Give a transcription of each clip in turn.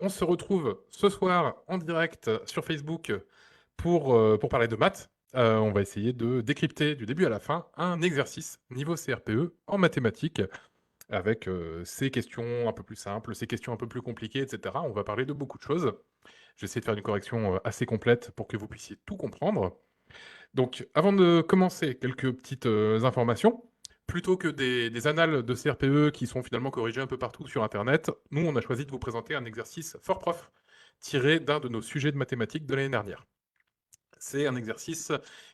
On se retrouve ce soir en direct sur Facebook pour parler de maths. On va essayer de décrypter du début à la fin un exercice niveau CRPE en mathématiques avec ces questions un peu plus simples, ces questions un peu plus compliquées, etc. On va parler de beaucoup de choses. Je vais essayer de faire une correction assez complète pour que vous puissiez tout comprendre. Donc, avant de commencer, quelques petites informations. Plutôt que des annales de CRPE qui sont finalement corrigées un peu partout sur Internet, nous, on a choisi de vous présenter un exercice fort prof tiré d'un de nos sujets de mathématiques de l'année dernière. C'est un exercice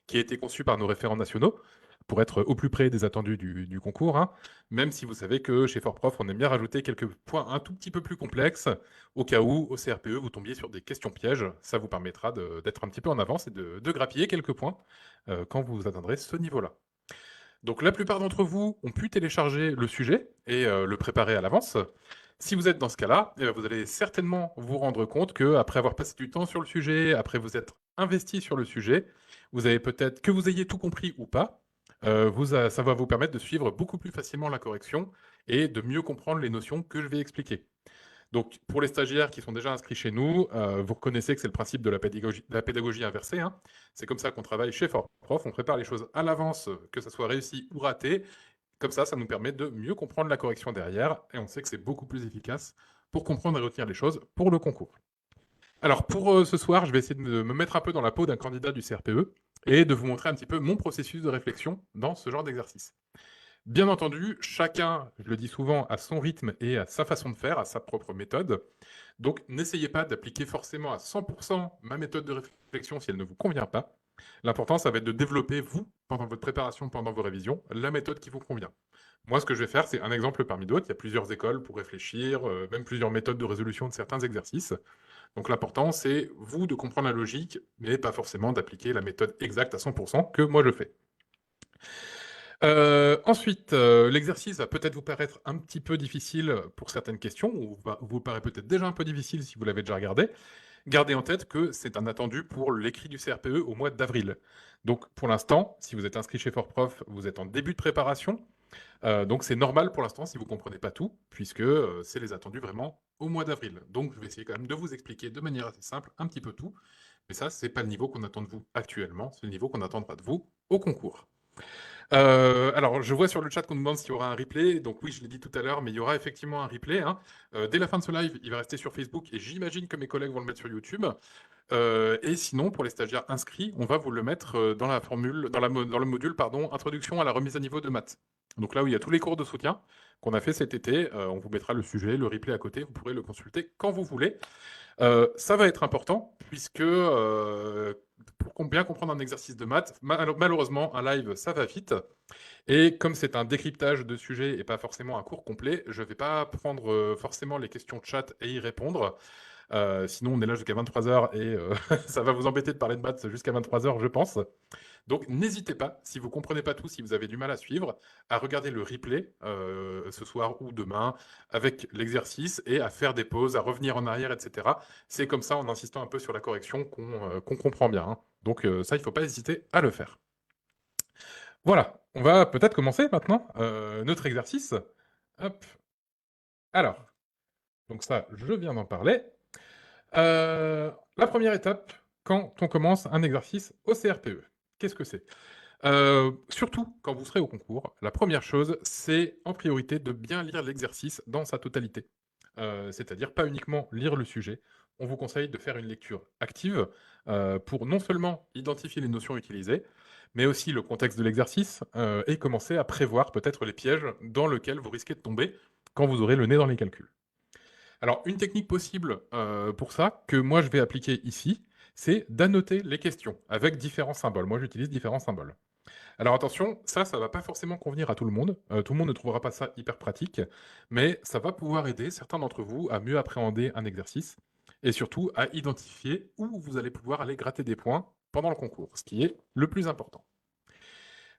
qui a été conçu par nos référents nationaux pour être au plus près des attendus du concours, hein, même si vous savez que chez Fort Prof, on aime bien rajouter quelques points un tout petit peu plus complexes, au cas où, au CRPE, vous tombiez sur des questions pièges. Ça vous permettra d'être un petit peu en avance et de grappiller quelques points quand vous atteindrez ce niveau-là. Donc la plupart d'entre vous ont pu télécharger le sujet et le préparer à l'avance. Si vous êtes dans ce cas-là, vous allez certainement vous rendre compte qu'après avoir passé du temps sur le sujet, après vous être investi sur le sujet, vous avez peut-être, que vous ayez tout compris ou pas, ça va vous permettre de suivre beaucoup plus facilement la correction et de mieux comprendre les notions que je vais expliquer. Donc, pour les stagiaires qui sont déjà inscrits chez nous, vous reconnaissez que c'est le principe de la pédagogie inversée, hein. C'est comme ça qu'on travaille chez Fort Prof. On prépare les choses à l'avance, que ça soit réussi ou raté. Comme ça nous permet de mieux comprendre la correction derrière. Et on sait que c'est beaucoup plus efficace pour comprendre et retenir les choses pour le concours. Alors, pour ce soir, je vais essayer de me mettre un peu dans la peau d'un candidat du CRPE et de vous montrer un petit peu mon processus de réflexion dans ce genre d'exercice. Bien entendu, chacun, je le dis souvent, a son rythme et a sa façon de faire, a sa propre méthode. Donc, n'essayez pas d'appliquer forcément à 100% ma méthode de réflexion si elle ne vous convient pas. L'important, ça va être de développer, vous, pendant votre préparation, pendant vos révisions, la méthode qui vous convient. Moi, ce que je vais faire, c'est un exemple parmi d'autres. Il y a plusieurs écoles pour réfléchir, même plusieurs méthodes de résolution de certains exercices. Donc, l'important, c'est vous de comprendre la logique, mais pas forcément d'appliquer la méthode exacte à 100% que moi je fais. Ensuite, l'exercice va peut-être vous paraître un petit peu difficile pour certaines questions, ou vous paraît peut-être déjà un peu difficile si vous l'avez déjà regardé. Gardez en tête que c'est un attendu pour l'écrit du CRPE au mois d'avril. Donc pour l'instant, si vous êtes inscrit chez Fort Prof, vous êtes en début de préparation. Donc c'est normal pour l'instant si vous ne comprenez pas tout, puisque c'est les attendus vraiment au mois d'avril. Donc je vais essayer quand même de vous expliquer de manière assez simple un petit peu tout. Mais ça, c'est pas le niveau qu'on attend de vous actuellement, c'est le niveau qu'on attendra de vous au concours. Alors, je vois sur le chat qu'on nous demande s'il y aura un replay. Donc oui, je l'ai dit tout à l'heure, mais il y aura effectivement un replay, hein. Dès la fin de ce live, il va rester sur Facebook et j'imagine que mes collègues vont le mettre sur YouTube. Et sinon, pour les stagiaires inscrits, on va vous le mettre dans la formule, dans le module, pardon, Introduction à la remise à niveau de maths. Donc là où il y a tous les cours de soutien qu'on a fait cet été, on vous mettra le sujet, le replay à côté. Vous pourrez le consulter quand vous voulez. Ça va être important puisque pour bien comprendre un exercice de maths, malheureusement, un live, ça va vite. Et comme c'est un décryptage de sujet et pas forcément un cours complet, je ne vais pas prendre forcément les questions de chat et y répondre. Sinon, on est là jusqu'à 23h et ça va vous embêter de parler de maths jusqu'à 23h, je pense. Donc, n'hésitez pas, si vous ne comprenez pas tout, si vous avez du mal à suivre, à regarder le replay ce soir ou demain avec l'exercice et à faire des pauses, à revenir en arrière, etc. C'est comme ça, en insistant un peu sur la correction, qu'on comprend bien, hein. Donc, ça, il ne faut pas hésiter à le faire. Voilà, on va peut-être commencer maintenant notre exercice. Hop. Alors, donc ça, je viens d'en parler. La première étape, quand on commence un exercice au CRPE, qu'est-ce que c'est? Surtout quand vous serez au concours, la première chose, c'est en priorité de bien lire l'exercice dans sa totalité. C'est-à-dire pas uniquement lire le sujet. On vous conseille de faire une lecture active pour non seulement identifier les notions utilisées, mais aussi le contexte de l'exercice et commencer à prévoir peut-être les pièges dans lesquels vous risquez de tomber quand vous aurez le nez dans les calculs. Alors, une technique possible pour ça, que moi je vais appliquer ici, c'est d'annoter les questions avec différents symboles. Moi, j'utilise différents symboles. Alors attention, ça va pas forcément convenir à tout le monde. Tout le monde ne trouvera pas ça hyper pratique, mais ça va pouvoir aider certains d'entre vous à mieux appréhender un exercice et surtout à identifier où vous allez pouvoir aller gratter des points pendant le concours, ce qui est le plus important.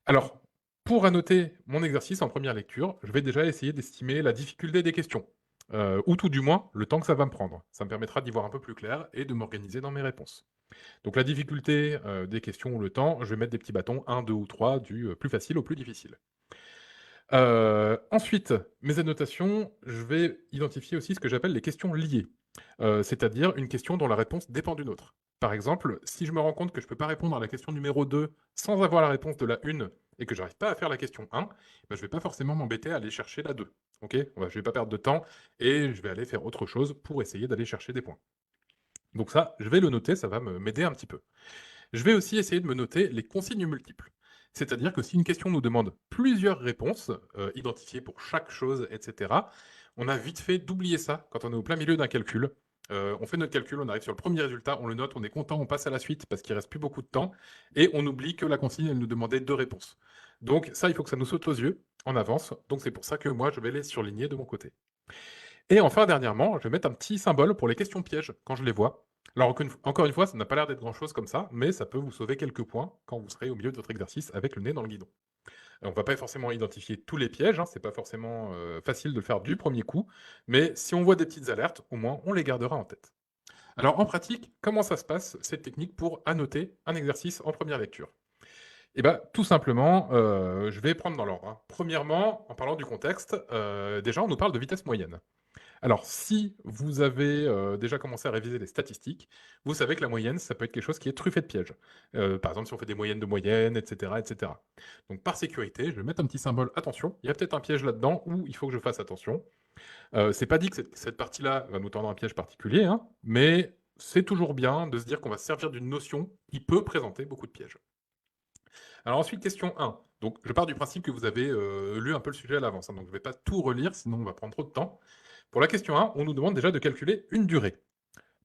Alors, pour annoter mon exercice en première lecture, je vais déjà essayer d'estimer la difficulté des questions, ou tout du moins le temps que ça va me prendre. Ça me permettra d'y voir un peu plus clair et de m'organiser dans mes réponses. Donc la difficulté des questions ou le temps, je vais mettre des petits bâtons, 1, 2 ou 3, du plus facile au plus difficile. Ensuite, mes annotations, je vais identifier aussi ce que j'appelle les questions liées, c'est-à-dire une question dont la réponse dépend d'une autre. Par exemple, si je me rends compte que je ne peux pas répondre à la question numéro 2 sans avoir la réponse de la 1 et que j'arrive pas à faire la question 1, bah, je ne vais pas forcément m'embêter à aller chercher la 2. Ok, je ne vais pas perdre de temps et je vais aller faire autre chose pour essayer d'aller chercher des points. Donc ça, je vais le noter, ça va m'aider un petit peu. Je vais aussi essayer de me noter les consignes multiples. C'est-à-dire que si une question nous demande plusieurs réponses, identifiées pour chaque chose, etc., on a vite fait d'oublier ça quand on est au plein milieu d'un calcul. On fait notre calcul, on arrive sur le premier résultat, on le note, on est content, on passe à la suite parce qu'il reste plus beaucoup de temps, et on oublie que la consigne, elle nous demandait deux réponses. Donc ça, il faut que ça nous saute aux yeux, on avance, donc c'est pour ça que moi, je vais les surligner de mon côté. Et enfin, dernièrement, je vais mettre un petit symbole pour les questions pièges quand je les vois. Alors, encore une fois, ça n'a pas l'air d'être grand-chose comme ça, mais ça peut vous sauver quelques points quand vous serez au milieu de votre exercice avec le nez dans le guidon. On ne va pas forcément identifier tous les pièges, hein, c'est pas forcément facile de le faire du premier coup, mais si on voit des petites alertes, au moins on les gardera en tête. Alors en pratique, comment ça se passe cette technique pour annoter un exercice en première lecture? Eh ben, tout simplement, je vais prendre dans l'ordre, hein. Premièrement, en parlant du contexte, déjà on nous parle de vitesse moyenne. Alors, si vous avez déjà commencé à réviser les statistiques, vous savez que la moyenne, ça peut être quelque chose qui est truffé de pièges. Par exemple, si on fait des moyennes de moyenne, etc., etc. Donc, par sécurité, je vais mettre un petit symbole attention. Il y a peut-être un piège là-dedans où il faut que je fasse attention. C'est pas dit que cette partie-là va nous tendre un piège particulier, hein, mais c'est toujours bien de se dire qu'on va se servir d'une notion qui peut présenter beaucoup de pièges. Alors ensuite, question 1. Donc, je pars du principe que vous avez lu un peu le sujet à l'avance, hein, donc je ne vais pas tout relire, sinon on va prendre trop de temps. Pour la question 1, on nous demande déjà de calculer une durée.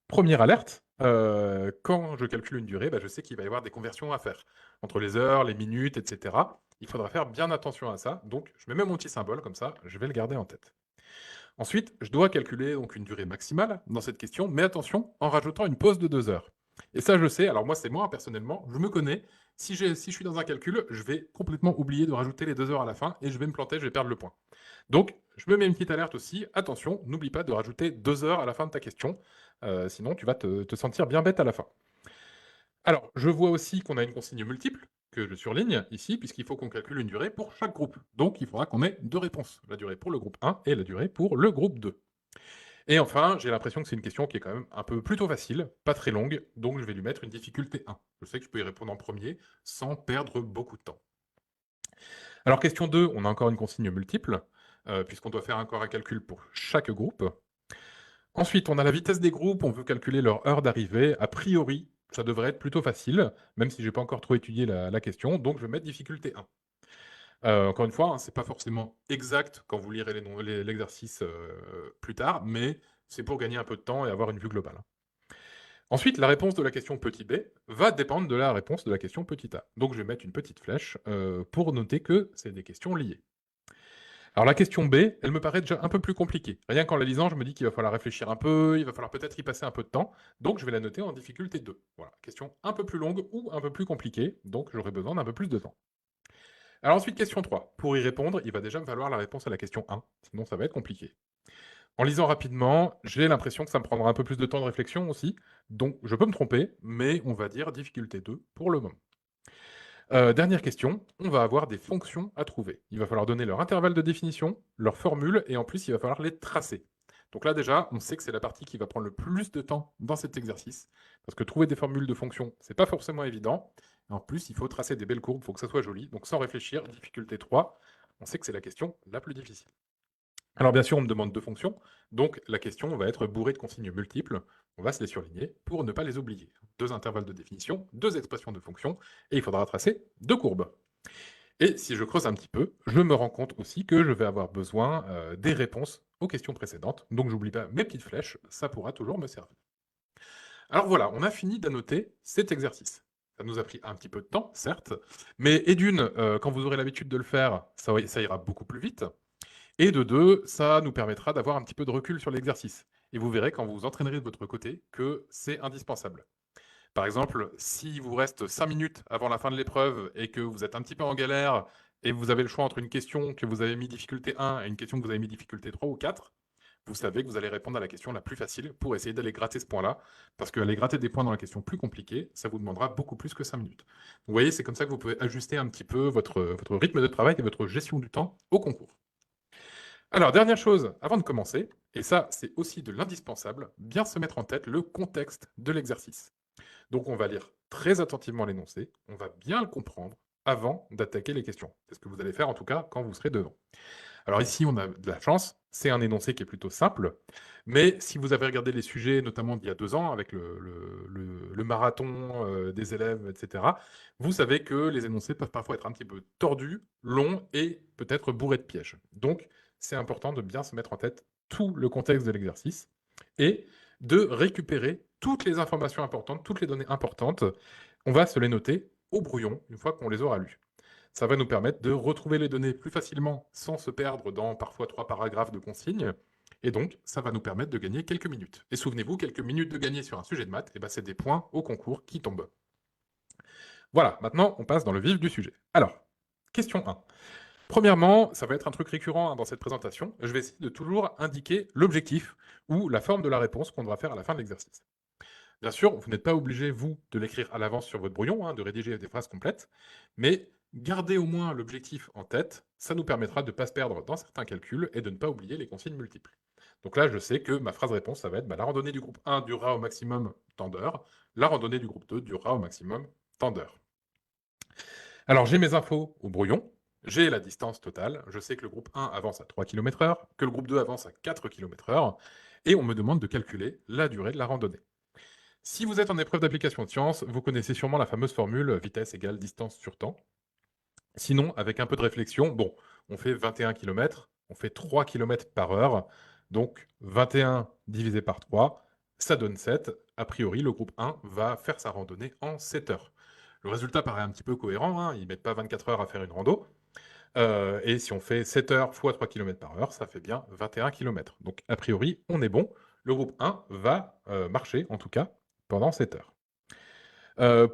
Première alerte, quand je calcule une durée, bah, je sais qu'il va y avoir des conversions à faire entre les heures, les minutes, etc. Il faudra faire bien attention à ça, donc je mets même mon petit symbole, comme ça, je vais le garder en tête. Ensuite, je dois calculer donc une durée maximale dans cette question, mais attention, en rajoutant une pause de 2 heures. Et ça, je sais, alors moi, c'est moi, personnellement, je me connais. Si je suis dans un calcul, je vais complètement oublier de rajouter les 2 heures à la fin et je vais me planter, je vais perdre le point. Donc, je me mets une petite alerte aussi. Attention, n'oublie pas de rajouter 2 heures à la fin de ta question, sinon tu vas te sentir bien bête à la fin. Alors, je vois aussi qu'on a une consigne multiple, que je surligne ici, puisqu'il faut qu'on calcule une durée pour chaque groupe. Donc, il faudra qu'on ait deux réponses, la durée pour le groupe 1 et la durée pour le groupe 2. Et enfin, j'ai l'impression que c'est une question qui est quand même un peu plutôt facile, pas très longue, donc je vais lui mettre une difficulté 1. Je sais que je peux y répondre en premier sans perdre beaucoup de temps. Alors, question 2, on a encore une consigne multiple, puisqu'on doit faire encore un calcul pour chaque groupe. Ensuite, on a la vitesse des groupes, on veut calculer leur heure d'arrivée. A priori, ça devrait être plutôt facile, même si j'ai pas encore trop étudié la question, donc je vais mettre difficulté 1. Encore une fois, hein, c'est pas forcément exact quand vous lirez l'exercice plus tard, mais c'est pour gagner un peu de temps et avoir une vue globale. Ensuite, la réponse de la question petit b va dépendre de la réponse de la question petit a. Donc je vais mettre une petite flèche pour noter que c'est des questions liées. Alors la question B, elle me paraît déjà un peu plus compliquée. Rien qu'en la lisant, je me dis qu'il va falloir réfléchir un peu, il va falloir peut-être y passer un peu de temps, donc je vais la noter en difficulté 2. Voilà, question un peu plus longue ou un peu plus compliquée, donc j'aurai besoin d'un peu plus de temps. Alors ensuite, question 3. Pour y répondre, il va déjà me falloir la réponse à la question 1, sinon ça va être compliqué. En lisant rapidement, j'ai l'impression que ça me prendra un peu plus de temps de réflexion aussi, donc je peux me tromper, mais on va dire difficulté 2 pour le moment. Dernière question, on va avoir des fonctions à trouver. Il va falloir donner leur intervalle de définition, leur formule, et en plus, il va falloir les tracer. Donc là, déjà, on sait que c'est la partie qui va prendre le plus de temps dans cet exercice, parce que trouver des formules de fonctions, c'est pas forcément évident. En plus, il faut tracer des belles courbes, il faut que ça soit joli. Donc sans réfléchir, difficulté 3, on sait que c'est la question la plus difficile. Alors bien sûr, on me demande deux fonctions, donc la question va être bourrée de consignes multiples. On va se les surligner pour ne pas les oublier. Deux intervalles de définition, deux expressions de fonctions, et il faudra tracer deux courbes. Et si je creuse un petit peu, je me rends compte aussi que je vais avoir besoin des réponses aux questions précédentes. Donc j'oublie pas mes petites flèches, ça pourra toujours me servir. Alors voilà, on a fini d'annoter cet exercice. Ça nous a pris un petit peu de temps, certes, mais et d'une, quand vous aurez l'habitude de le faire, ça ira beaucoup plus vite. Et de deux, ça nous permettra d'avoir un petit peu de recul sur l'exercice. Et vous verrez quand vous vous entraînerez de votre côté que c'est indispensable. Par exemple, si vous reste 5 minutes avant la fin de l'épreuve et que vous êtes un petit peu en galère et vous avez le choix entre une question que vous avez mis difficulté 1 et une question que vous avez mis difficulté 3 ou 4, vous savez que vous allez répondre à la question la plus facile pour essayer d'aller gratter ce point-là, parce qu'aller gratter des points dans la question plus compliquée, ça vous demandera beaucoup plus que 5 minutes. Vous voyez, c'est comme ça que vous pouvez ajuster un petit peu votre rythme de travail et votre gestion du temps au concours. Alors, dernière chose, avant de commencer, et ça c'est aussi de l'indispensable, bien se mettre en tête le contexte de l'exercice. Donc on va lire très attentivement l'énoncé, on va bien le comprendre avant d'attaquer les questions. C'est ce que vous allez faire en tout cas quand vous serez devant. Alors ici, on a de la chance, c'est un énoncé qui est plutôt simple, mais si vous avez regardé les sujets, notamment d'il y a 2 ans, avec le marathon des élèves, etc., vous savez que les énoncés peuvent parfois être un petit peu tordus, longs et peut-être bourrés de pièges. Donc, c'est important de bien se mettre en tête tout le contexte de l'exercice et de récupérer toutes les informations importantes, toutes les données importantes. On va se les noter au brouillon une fois qu'on les aura lues. Ça va nous permettre de retrouver les données plus facilement sans se perdre dans parfois 3 paragraphes de consignes. Et donc, ça va nous permettre de gagner quelques minutes. Et souvenez-vous, quelques minutes de gagner sur un sujet de maths, eh ben, c'est des points au concours qui tombent. Voilà, maintenant, on passe dans le vif du sujet. Alors, question 1. Premièrement, ça va être un truc récurrent dans cette présentation. Je vais essayer de toujours indiquer l'objectif ou la forme de la réponse qu'on devra faire à la fin de l'exercice. Bien sûr, vous n'êtes pas obligé, vous, de l'écrire à l'avance sur votre brouillon, de rédiger des phrases complètes, mais gardez au moins l'objectif en tête, ça nous permettra de ne pas se perdre dans certains calculs et de ne pas oublier les consignes multiples. Donc là, je sais que ma phrase réponse, ça va être la randonnée du groupe 1 durera au maximum tant d'heures, la randonnée du groupe 2 durera au maximum tant d'heures. Alors j'ai mes infos au brouillon, j'ai la distance totale, je sais que le groupe 1 avance à 3 km/h, que le groupe 2 avance à 4 km/h, et on me demande de calculer la durée de la randonnée. Si vous êtes en épreuve d'application de sciences, vous connaissez sûrement la fameuse formule vitesse égale distance sur temps. Sinon, avec un peu de réflexion, bon, on fait 21 km, on fait 3 km par heure, donc 21 divisé par 3, ça donne 7. A priori, le groupe 1 va faire sa randonnée en 7 heures. Le résultat paraît un petit peu cohérent, ils ne mettent pas 24 heures à faire une rando. Et si on fait 7 heures fois 3 km par heure, ça fait bien 21 km. Donc, a priori, on est bon. Le groupe 1 va marcher, en tout cas, pendant 7 heures.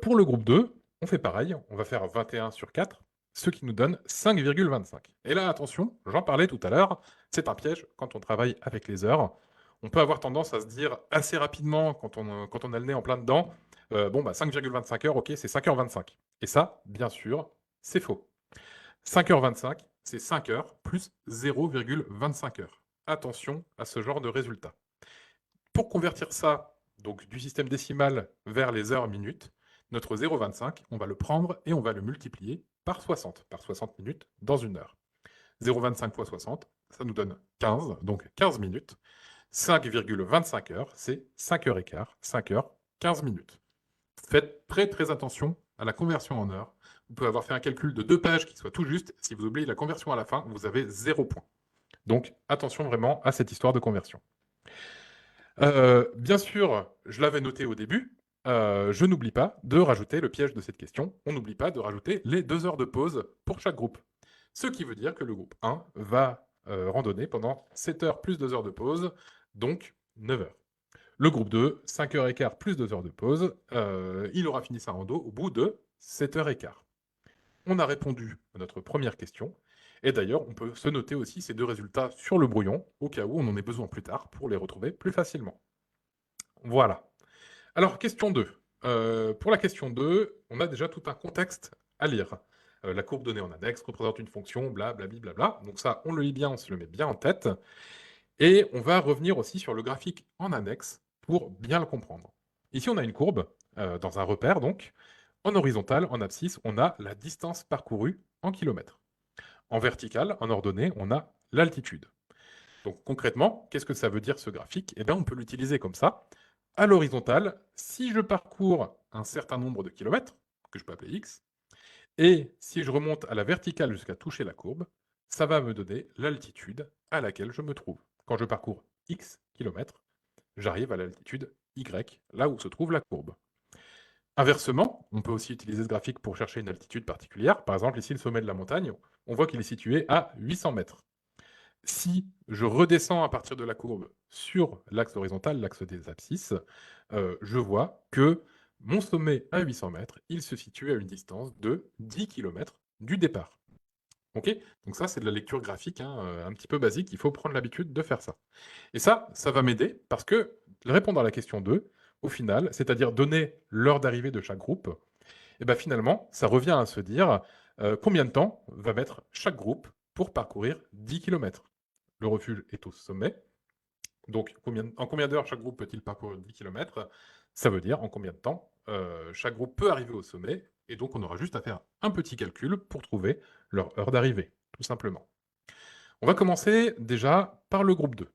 Pour le groupe 2, on fait pareil, on va faire 21 sur 4, ce qui nous donne 5,25. Et là, attention, j'en parlais tout à l'heure, c'est un piège quand on travaille avec les heures. On peut avoir tendance à se dire assez rapidement, quand on a le nez en plein dedans, 5,25 heures, ok, c'est 5h25. Et ça, bien sûr, c'est faux. 5h25, c'est 5 heures plus 0,25 heures. Attention à ce genre de résultat. Pour convertir ça donc du système décimal vers les heures minutes, notre 0,25, on va le prendre et on va le multiplier par 60 minutes dans une heure. 0,25 fois 60, ça nous donne 15, donc 15 minutes. 5,25 heures, c'est 5 heures et quart, 5 heures, 15 minutes. Faites très très attention à la conversion en heures. Vous pouvez avoir fait un calcul de 2 pages qui soit tout juste. Si vous oubliez la conversion à la fin, vous avez 0 point. Donc attention vraiment à cette histoire de conversion. Bien sûr, je l'avais noté au début, je n'oublie pas de rajouter le piège de cette question. On n'oublie pas de rajouter les 2 heures de pause pour chaque groupe. Ce qui veut dire que le groupe 1 va randonner pendant 7 heures plus 2 heures de pause, donc 9 heures. Le groupe 2, 5 heures et quart plus 2 heures de pause, il aura fini sa rando au bout de 7 heures et quart. On a répondu à notre première question. Et d'ailleurs, on peut se noter aussi ces 2 résultats sur le brouillon, au cas où on en ait besoin plus tard pour les retrouver plus facilement. Voilà. Alors, question 2. Pour la question 2, on a déjà tout un contexte à lire. La courbe donnée en annexe représente une fonction, blablabla. Donc ça, on le lit bien, on se le met bien en tête. Et on va revenir aussi sur le graphique en annexe pour bien le comprendre. Ici, on a une courbe dans un repère, donc. En horizontal, en abscisse, on a la distance parcourue en kilomètres. En vertical, en ordonnée, on a l'altitude. Donc concrètement, qu'est-ce que ça veut dire ce graphique? Eh bien, on peut l'utiliser comme ça. À l'horizontale, si je parcours un certain nombre de kilomètres, que je peux appeler x, et si je remonte à la verticale jusqu'à toucher la courbe, ça va me donner l'altitude à laquelle je me trouve. Quand je parcours x kilomètres, j'arrive à l'altitude y, là où se trouve la courbe. Inversement, on peut aussi utiliser ce graphique pour chercher une altitude particulière. Par exemple, ici, le sommet de la montagne, on voit qu'il est situé à 800 mètres. Si je redescends à partir de la courbe sur l'axe horizontal, l'axe des abscisses, je vois que mon sommet à 800 mètres, il se situe à une distance de 10 km du départ. OK? Donc ça, c'est de la lecture graphique, hein, un petit peu basique, il faut prendre l'habitude de faire ça. Et ça va m'aider parce que répondre à la question 2, au final, c'est-à-dire donner l'heure d'arrivée de chaque groupe, et ben finalement, ça revient à se dire, combien de temps va mettre chaque groupe pour parcourir 10 kilomètres. Le refuge est au sommet, donc en combien d'heures chaque groupe peut-il parcourir 10 kilomètres? Ça veut dire en combien de temps, chaque groupe peut arriver au sommet et donc on aura juste à faire un petit calcul pour trouver leur heure d'arrivée, tout simplement. On va commencer déjà par le groupe 2.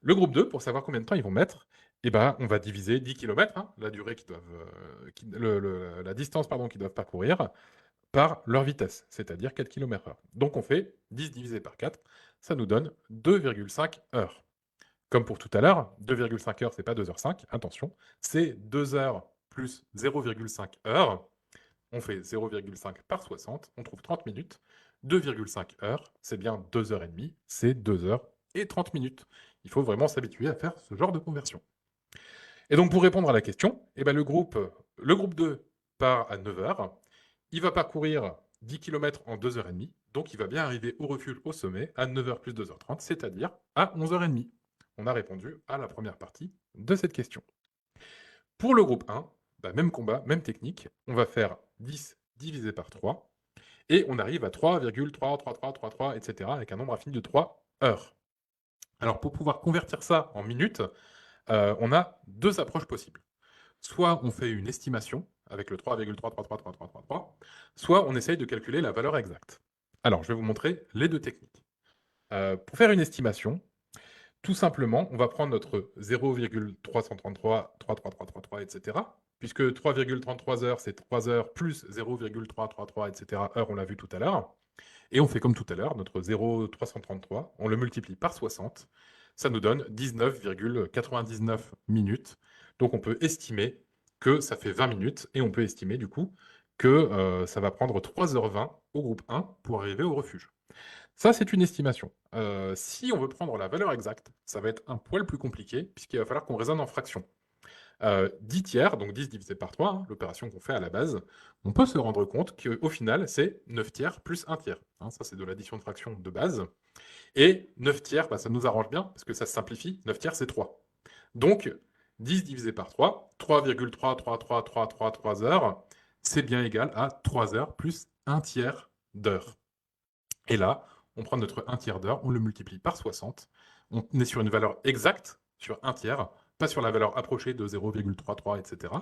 Le groupe 2, pour savoir combien de temps ils vont mettre, eh ben, on va diviser 10 kilomètres, hein, la durée qu'ils doivent, la distance pardon, qu'ils doivent parcourir, par leur vitesse, c'est-à-dire 4 km/h. Donc on fait 10 divisé par 4, ça nous donne 2,5 heures. Comme pour tout à l'heure, 2,5 heures, c'est pas 2h05, attention, c'est 2 heures plus 0,5 heures. On fait 0,5 par 60, on trouve 30 minutes. 2,5 heures, c'est bien 2 heures et demie, c'est 2 heures et 30 minutes. Il faut vraiment s'habituer à faire ce genre de conversion. Et donc pour répondre à la question, eh ben le groupe 2 part à 9 heures, il va parcourir 10 km en 2 heures et demie, donc il va bien arriver au refuge au sommet à 9 heures plus 2h30, c'est-à-dire à 11 heures et demie. On a répondu à la première partie de cette question. Pour le groupe 1, bah, même combat, même technique, on va faire 10 divisé par 3, et on arrive à 3,333333, etc., avec un nombre infini de 3 heures. Alors pour pouvoir convertir ça en minutes, on a deux approches possibles. Soit on fait une estimation avec le 3,333333, soit on essaye de calculer la valeur exacte. Alors je vais vous montrer les deux techniques. Pour faire une estimation, tout simplement, on va prendre notre 0,333, 33333, etc. Puisque 3,33 heures, c'est 3 heures plus 0,333, etc. heures, on l'a vu tout à l'heure. Et on fait comme tout à l'heure, notre 0,333, on le multiplie par 60. Ça nous donne 19,99 minutes. Donc on peut estimer que ça fait 20 minutes. Et on peut estimer du coup que ça va prendre 3h20 au groupe 1 pour arriver au refuge. Ça, c'est une estimation. Si on veut prendre la valeur exacte, ça va être un poil plus compliqué, puisqu'il va falloir qu'on raisonne en fractions. 10 tiers, donc 10 divisé par 3, hein, l'opération qu'on fait à la base, on peut se rendre compte qu'au final, c'est 9 tiers plus 1 tiers. Hein, ça, c'est de l'addition de fractions de base. Et 9 tiers, bah, ça nous arrange bien, parce que ça se simplifie. 9 tiers, c'est 3. Donc, 10 divisé par 3, 3,33333 heures, c'est bien égal à 3 heures plus 1 tiers d'heure. Et là, on prend notre 1 tiers d'heure, on le multiplie par 60. On est sur une valeur exacte, sur 1 tiers, pas sur la valeur approchée de 0,33, etc.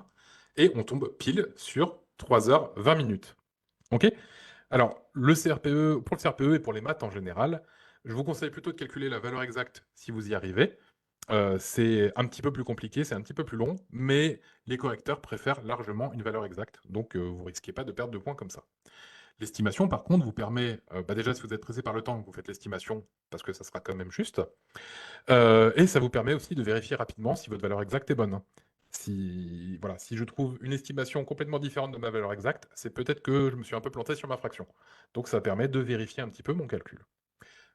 Et on tombe pile sur 3 heures 20 minutes. OK? Alors, pour le CRPE et pour les maths en général, je vous conseille plutôt de calculer la valeur exacte si vous y arrivez. C'est un petit peu plus compliqué, c'est un petit peu plus long, mais les correcteurs préfèrent largement une valeur exacte. Donc, vous risquez pas de perdre de points comme ça. L'estimation, par contre, vous permet, bah, déjà, si vous êtes pressé par le temps, vous faites l'estimation parce que ça sera quand même juste. Et ça vous permet aussi de vérifier rapidement si votre valeur exacte est bonne. Si, voilà, si je trouve une estimation complètement différente de ma valeur exacte, c'est peut-être que je me suis un peu planté sur ma fraction. Donc ça permet de vérifier un petit peu mon calcul.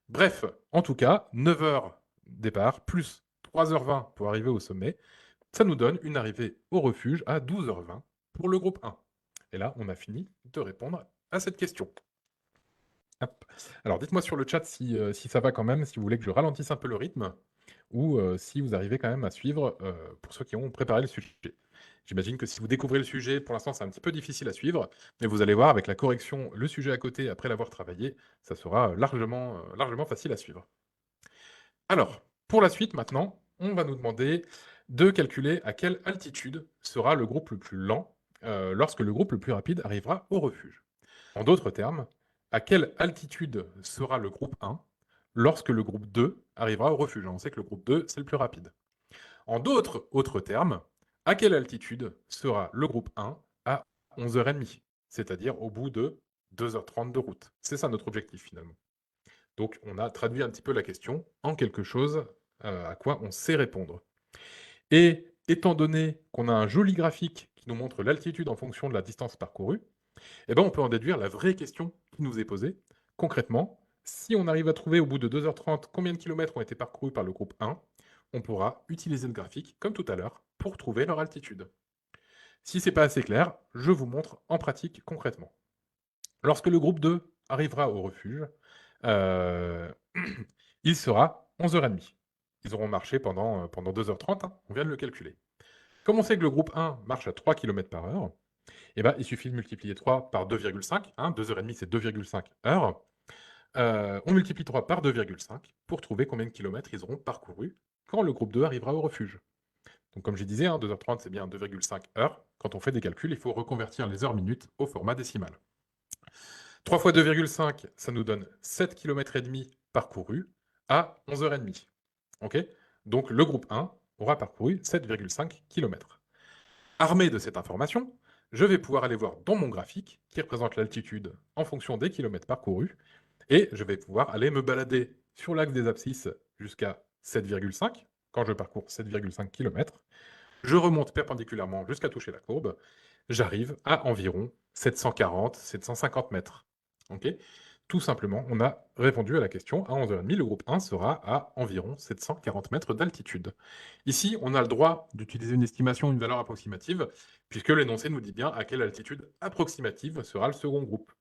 Bref, en tout cas, 9 heures départ plus 3h20 pour arriver au sommet, ça nous donne une arrivée au refuge à 12h20 pour le groupe 1. Et là, on a fini de répondre à cette question. Hop. Alors dites-moi sur le chat si ça va quand même, si vous voulez que je ralentisse un peu le rythme, ou si vous arrivez quand même à suivre, pour ceux qui ont préparé le sujet. J'imagine que si vous découvrez le sujet, pour l'instant c'est un petit peu difficile à suivre, mais vous allez voir avec la correction, le sujet à côté, après l'avoir travaillé, ça sera largement facile à suivre. Alors, pour la suite maintenant, on va nous demander de calculer à quelle altitude sera le groupe le plus lent, lorsque le groupe le plus rapide arrivera au refuge. En d'autres termes, à quelle altitude sera le groupe 1 lorsque le groupe 2 arrivera au refuge? On sait que le groupe 2, c'est le plus rapide. En d'autres autres termes, à quelle altitude sera le groupe 1 à 11h30, c'est-à-dire au bout de 2h30 de route? C'est ça notre objectif finalement. Donc on a traduit un petit peu la question en quelque chose à quoi on sait répondre. Et étant donné qu'on a un joli graphique qui nous montre l'altitude en fonction de la distance parcourue, eh ben, on peut en déduire la vraie question qui nous est posée. Concrètement, si on arrive à trouver au bout de 2h30 combien de kilomètres ont été parcourus par le groupe 1, on pourra utiliser le graphique, comme tout à l'heure, pour trouver leur altitude. Si ce n'est pas assez clair, je vous montre en pratique concrètement. Lorsque le groupe 2 arrivera au refuge, euh, il sera 11h30. Ils auront marché pendant 2h30, hein, on vient de le calculer. Comme on sait que le groupe 1 marche à 3 km par heure, eh ben, il suffit de multiplier 3 par 2,5. 2h30, c'est 2,5 heures. On multiplie 3 par 2,5 pour trouver combien de kilomètres ils auront parcouru quand le groupe 2 arrivera au refuge. Donc comme je disais, 2h30, c'est bien 2,5 heures. Quand on fait des calculs, il faut reconvertir les heures-minutes au format décimal. 3 fois 2,5, ça nous donne 7 km et demi parcourus à 11h30. Ok. Donc le groupe 1 aura parcouru 7,5 km. Armé de cette information, je vais pouvoir aller voir dans mon graphique, qui représente l'altitude en fonction des kilomètres parcourus, et je vais pouvoir aller me balader sur l'axe des abscisses jusqu'à 7,5, quand je parcours 7,5 km. Je remonte perpendiculairement jusqu'à toucher la courbe, j'arrive à environ 740, 750 mètres. Ok. Tout simplement, on a répondu à la question. À 11h30, le groupe 1 sera à environ 740 mètres d'altitude. Ici, on a le droit d'utiliser une estimation, une valeur approximative, puisque l'énoncé nous dit bien à quelle altitude approximative sera le second groupe.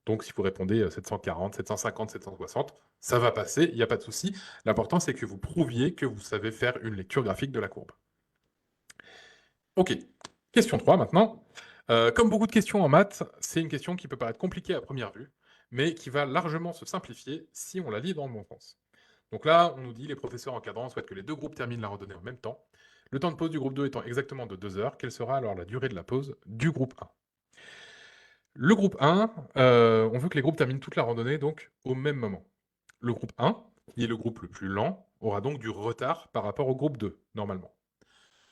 Donc, si vous répondez 740, 750, 760, ça va passer, il n'y a pas de souci. L'important, c'est que vous prouviez que vous savez faire une lecture graphique de la courbe. Ok, question 3 maintenant. Comme beaucoup de questions en maths, c'est une question qui peut paraître compliquée à première vue, mais qui va largement se simplifier si on la lit dans le bon sens. Donc là, on nous dit les professeurs encadrants souhaitent que les deux groupes terminent la randonnée en même temps. Le temps de pause du groupe 2 étant exactement de 2 heures, quelle sera alors la durée de la pause du groupe 1? Le groupe 1, on veut que les groupes terminent toute la randonnée donc au même moment. Le groupe 1, qui est le groupe le plus lent, aura donc du retard par rapport au groupe 2, normalement.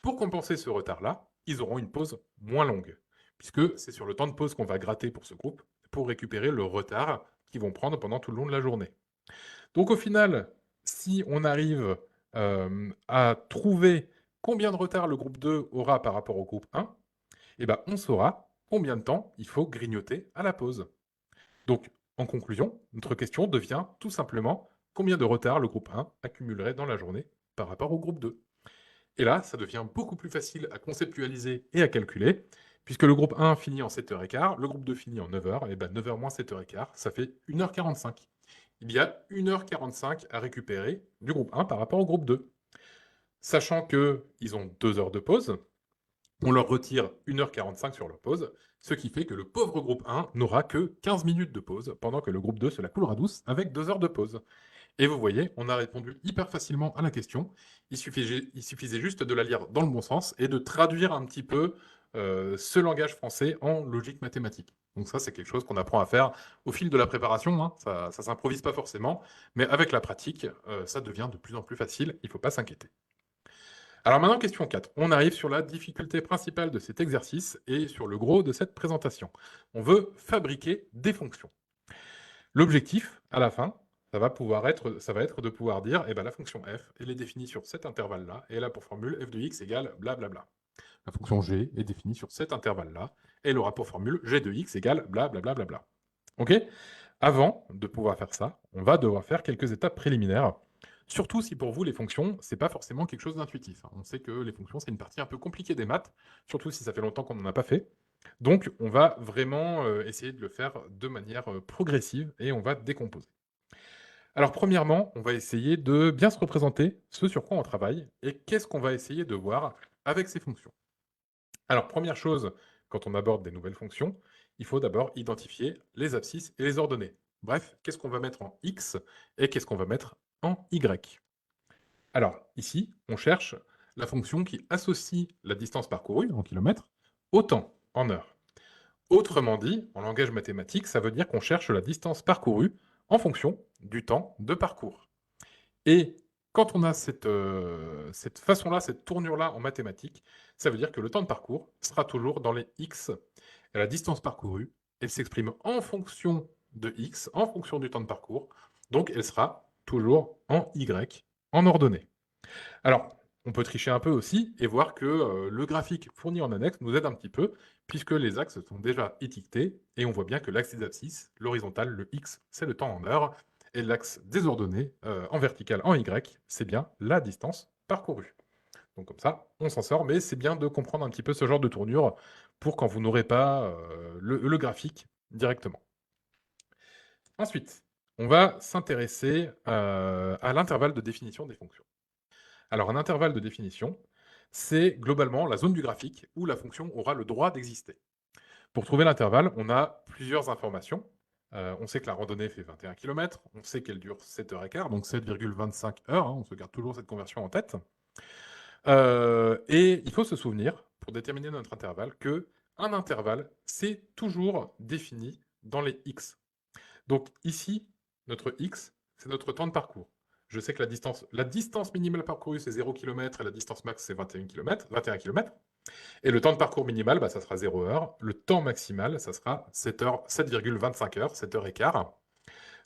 Pour compenser ce retard-là, ils auront une pause moins longue, puisque c'est sur le temps de pause qu'on va gratter pour ce groupe, pour récupérer le retard qu'ils vont prendre pendant tout le long de la journée. Donc au final, si on arrive à trouver combien de retard le groupe 2 aura par rapport au groupe 1, eh ben, on saura combien de temps il faut grignoter à la pause. Donc, en conclusion, notre question devient tout simplement combien de retard le groupe 1 accumulerait dans la journée par rapport au groupe 2. Et là, ça devient beaucoup plus facile à conceptualiser et à calculer, puisque le groupe 1 finit en 7h15, le groupe 2 finit en 9h, et bien 9h moins 7h15, ça fait 1h45. Il y a 1h45 à récupérer du groupe 1 par rapport au groupe 2. Sachant qu'ils ont 2 heures de pause, on leur retire 1h45 sur leur pause, ce qui fait que le pauvre groupe 1 n'aura que 15 minutes de pause, pendant que le groupe 2 se la coulera douce avec 2 heures de pause. Et vous voyez, on a répondu hyper facilement à la question. Il suffisait juste de la lire dans le bon sens et de traduire un petit peu ce langage français en logique mathématique. Donc ça, c'est quelque chose qu'on apprend à faire au fil de la préparation. Hein. Ça ne s'improvise pas forcément, mais avec la pratique, ça devient de plus en plus facile. Il ne faut pas s'inquiéter. Alors maintenant, question 4. On arrive sur la difficulté principale de cet exercice et sur le gros de cette présentation. On veut fabriquer des fonctions. L'objectif, à la fin, ça va être de pouvoir dire, eh ben, la fonction f, elle est définie sur cet intervalle-là, et elle a pour formule f de x égale blablabla. La fonction g est définie sur cet intervalle-là, et elle aura pour formule g de x égale blablabla. Ok? Avant de pouvoir faire ça, on va devoir faire quelques étapes préliminaires, surtout si pour vous, les fonctions, c'est pas forcément quelque chose d'intuitif. On sait que les fonctions, c'est une partie un peu compliquée des maths, surtout si ça fait longtemps qu'on n'en a pas fait. Donc, on va vraiment essayer de le faire de manière progressive et on va décomposer. Alors, premièrement, on va essayer de bien se représenter ce sur quoi on travaille et qu'est-ce qu'on va essayer de voir avec ces fonctions. Alors, première chose, quand on aborde des nouvelles fonctions, il faut d'abord identifier les abscisses et les ordonnées. Bref, qu'est-ce qu'on va mettre en x et qu'est-ce qu'on va mettre en y. Alors, ici, on cherche la fonction qui associe la distance parcourue en kilomètres au temps en heures. Autrement dit, en langage mathématique, ça veut dire qu'on cherche la distance parcourue en fonction du temps de parcours. Et quand on a cette façon-là, cette tournure-là en mathématiques, ça veut dire que le temps de parcours sera toujours dans les x. Et la distance parcourue, elle s'exprime en fonction de x, en fonction du temps de parcours. Donc, elle sera toujours en y, en ordonnée. Alors, on peut tricher un peu aussi et voir que le graphique fourni en annexe nous aide un petit peu, puisque les axes sont déjà étiquetés, et on voit bien que l'axe des abscisses, l'horizontal, le x, c'est le temps en heures, et l'axe des ordonnées, en vertical, en y, c'est bien la distance parcourue. Donc comme ça, on s'en sort, mais c'est bien de comprendre un petit peu ce genre de tournure pour quand vous n'aurez pas le graphique directement. Ensuite, on va s'intéresser à l'intervalle de définition des fonctions. Alors, un intervalle de définition, c'est globalement la zone du graphique où la fonction aura le droit d'exister. Pour trouver l'intervalle, on a plusieurs informations. On sait que la randonnée fait 21 km, on sait qu'elle dure 7h15, donc 7,25 heures, hein, on se garde toujours cette conversion en tête. Et il faut se souvenir, pour déterminer notre intervalle, que un intervalle, c'est toujours défini dans les x. Donc ici, notre x, c'est notre temps de parcours. Je sais que la distance minimale parcourue, c'est 0 km et la distance max, c'est 21 km. Et le temps de parcours minimal, bah, ça sera 0 heure. Le temps maximal, ça sera 7,25 heures, 7h15.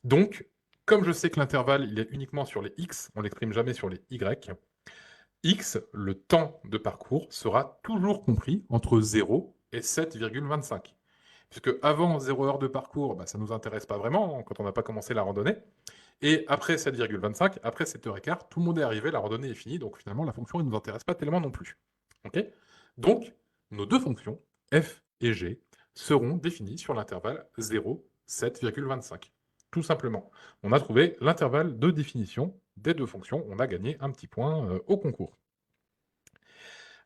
Donc, comme je sais que l'intervalle, il est uniquement sur les x, on ne l'exprime jamais sur les y, x, le temps de parcours, sera toujours compris entre 0 et 7,25. Puisque avant 0 heure de parcours, bah, ça ne nous intéresse pas vraiment quand on n'a pas commencé la randonnée. Et après 7,25, après 7h15, tout le monde est arrivé, la randonnée est finie, donc finalement la fonction ne nous intéresse pas tellement non plus. Okay, donc, nos deux fonctions, f et g, seront définies sur l'intervalle 0, 7,25. Tout simplement. On a trouvé l'intervalle de définition des deux fonctions, on a gagné un petit point au concours.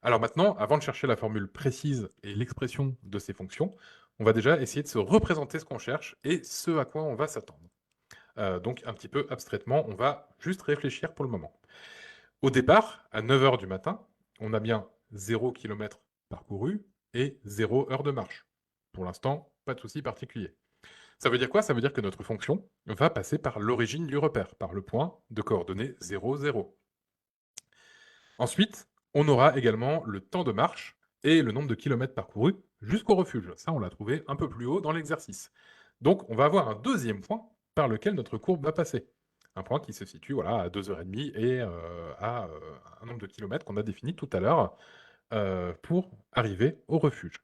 Alors maintenant, avant de chercher la formule précise et l'expression de ces fonctions, on va déjà essayer de se représenter ce qu'on cherche et ce à quoi on va s'attendre. Donc un petit peu abstraitement, on va juste réfléchir pour le moment. Au départ, à 9 h du matin, on a bien 0 km parcouru et 0 heure de marche. Pour l'instant, pas de souci particulier. Ça veut dire quoi? Ça veut dire que notre fonction va passer par l'origine du repère, par le point de coordonnées 0, 0. Ensuite, on aura également le temps de marche et le nombre de kilomètres parcourus jusqu'au refuge. Ça, on l'a trouvé un peu plus haut dans l'exercice. Donc, on va avoir un deuxième point par lequel notre courbe va passer. Un point qui se situe voilà, à 2h30 et à un nombre de kilomètres qu'on a défini tout à l'heure pour arriver au refuge.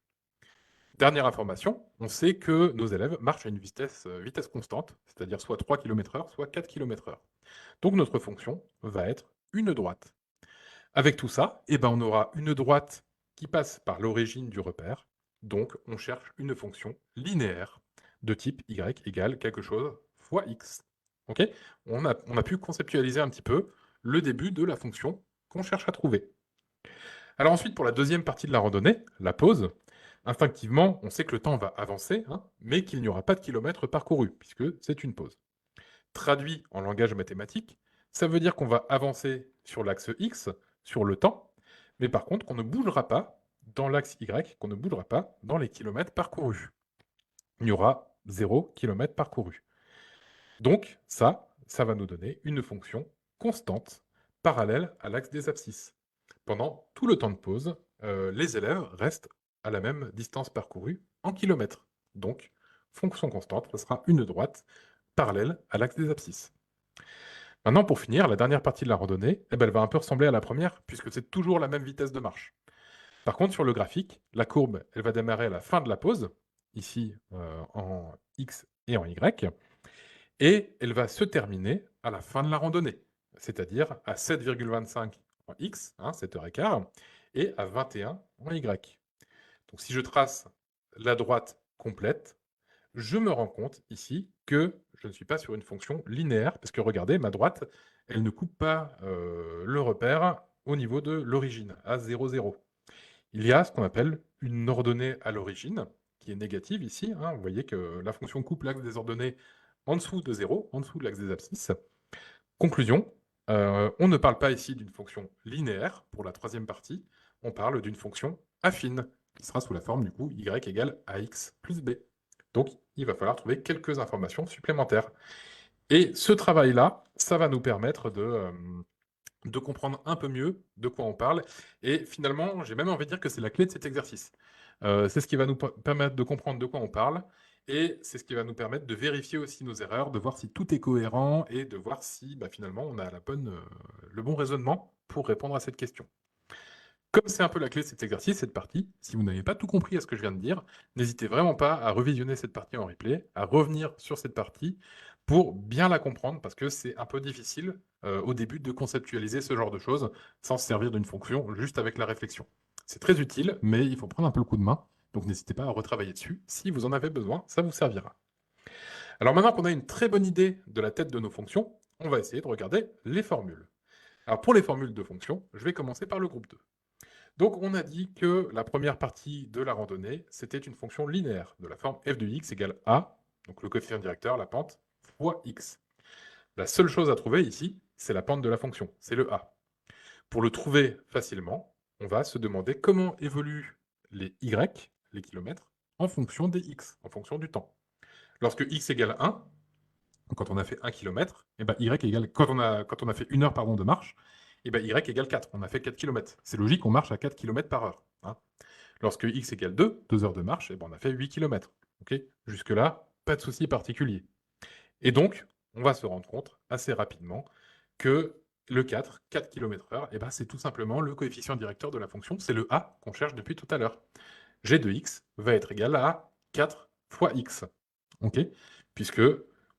Dernière information, on sait que nos élèves marchent à une vitesse constante, c'est-à-dire soit 3 km/h, soit 4 km/h. Donc notre fonction va être une droite. Avec tout ça, eh ben, on aura une droite qui passe par l'origine du repère. Donc, on cherche une fonction linéaire de type y égale quelque chose fois x. Ok, on a pu conceptualiser un petit peu le début de la fonction qu'on cherche à trouver. Alors ensuite, pour la deuxième partie de la randonnée, la pause, instinctivement, on sait que le temps va avancer, hein, mais qu'il n'y aura pas de kilomètres parcourus, puisque c'est une pause. Traduit en langage mathématique, ça veut dire qu'on va avancer sur l'axe x, sur le temps, mais par contre qu'on ne bougera pas dans l'axe y, qu'on ne bougera pas dans les kilomètres parcourus. Il y aura 0 km parcouru. Donc ça va nous donner une fonction constante parallèle à l'axe des abscisses. Pendant tout le temps de pause, les élèves restent à la même distance parcourue en kilomètres. Donc, fonction constante, ce sera une droite parallèle à l'axe des abscisses. Maintenant, pour finir, la dernière partie de la randonnée, eh ben, elle va un peu ressembler à la première, puisque c'est toujours la même vitesse de marche. Par contre, sur le graphique, la courbe, elle va démarrer à la fin de la pause, ici en X et en Y, et elle va se terminer à la fin de la randonnée, c'est-à-dire à 7,25 en X, hein, 7h15, et à 21 en Y. Donc si je trace la droite complète, je me rends compte ici que je ne suis pas sur une fonction linéaire, parce que regardez, ma droite, elle ne coupe pas le repère au niveau de l'origine, à 0, 0. Il y a ce qu'on appelle une ordonnée à l'origine, qui est négative ici. Hein. Vous voyez que la fonction coupe l'axe des ordonnées en dessous de 0, en dessous de l'axe des abscisses. Conclusion, on ne parle pas ici d'une fonction linéaire pour la troisième partie, on parle d'une fonction affine, qui sera sous la forme du coup y égale ax plus b. Donc il va falloir trouver quelques informations supplémentaires. Et ce travail-là, ça va nous permettre de comprendre un peu mieux de quoi on parle. Et finalement, j'ai même envie de dire que c'est la clé de cet exercice. C'est ce qui va nous permettre de comprendre de quoi on parle, et c'est ce qui va nous permettre de vérifier aussi nos erreurs, de voir si tout est cohérent, et de voir si finalement on a le bon raisonnement pour répondre à cette question. Comme c'est un peu la clé de cet exercice, cette partie, si vous n'avez pas tout compris à ce que je viens de dire, n'hésitez vraiment pas à revisionner cette partie en replay, à revenir sur cette partie pour bien la comprendre, parce que c'est un peu difficile au début de conceptualiser ce genre de choses sans se servir d'une fonction, juste avec la réflexion. C'est très utile, mais il faut prendre un peu le coup de main, donc n'hésitez pas à retravailler dessus. Si vous en avez besoin, ça vous servira. Alors maintenant qu'on a une très bonne idée de la tête de nos fonctions, on va essayer de regarder les formules. Alors pour les formules de fonctions, je vais commencer par le groupe 2. Donc on a dit que la première partie de la randonnée, c'était une fonction linéaire de la forme f de x égale a, donc le coefficient directeur, la pente, fois x. La seule chose à trouver ici, c'est la pente de la fonction, c'est le a. Pour le trouver facilement, on va se demander comment évoluent les y, les kilomètres, en fonction des x, en fonction du temps. Lorsque x égale 1, quand on a fait 1 km, et ben y égale, quand on a fait 1 heure de marche, et ben y égale 4. On a fait 4 km. C'est logique, on marche à 4 km par heure. Hein. Lorsque x égale 2, 2 heures de marche, et ben on a fait 8 km. Okay, jusque-là, pas de souci particulier. Et donc, on va se rendre compte assez rapidement que le 4 km/h, et ben c'est tout simplement le coefficient directeur de la fonction, c'est le a qu'on cherche depuis tout à l'heure. G de x va être égal à 4 fois x. Okay, puisque